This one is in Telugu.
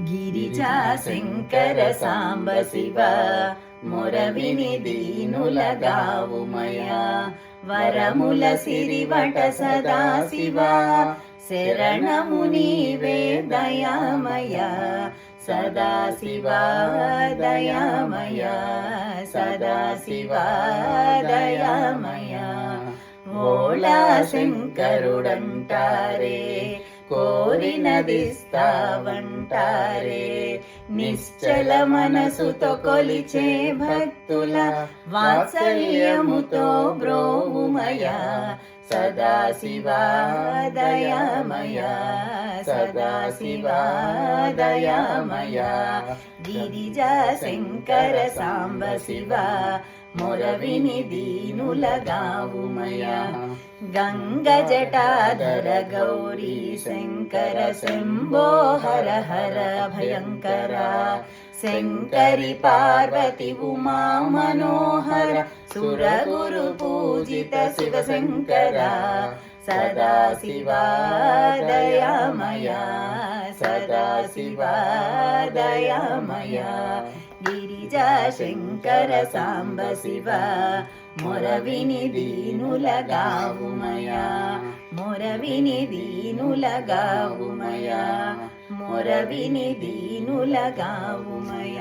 గిరిజా శంకర సాంబ శివ మొరవిని దీనులగావుమయ వరముల సిరివట సదా శివ శరణము నీవే దయామయ సదా శివ దయామయ సదా శివ దయామయ ఓళా శంకరుడంటారే కోరినదిస్తావంటారే నిశ్చల మనసుతో కొలిచే భక్తుల వాత్సల్యముతో బ్రోవుమయ సదా శివ దయామయ సదా శివ దయామయ గిరిజా శంకర సాంబ శివ మొరవిని దీనులగావుమయ గంగ జటాధర గౌరీ శంకర శంభో హర హర భయంకర శంకరి పార్వతి ఉమా మనోహర సురగురు పూజిత శివ శంకర సదా శివ దయామయ సదా శివ దయామయ గిరిజా శంకర సాంబ శివ మొరవిని దీనులగావుమయ మొరవిని దీనులగావుమయ మొరవిని దీనులగావుమయ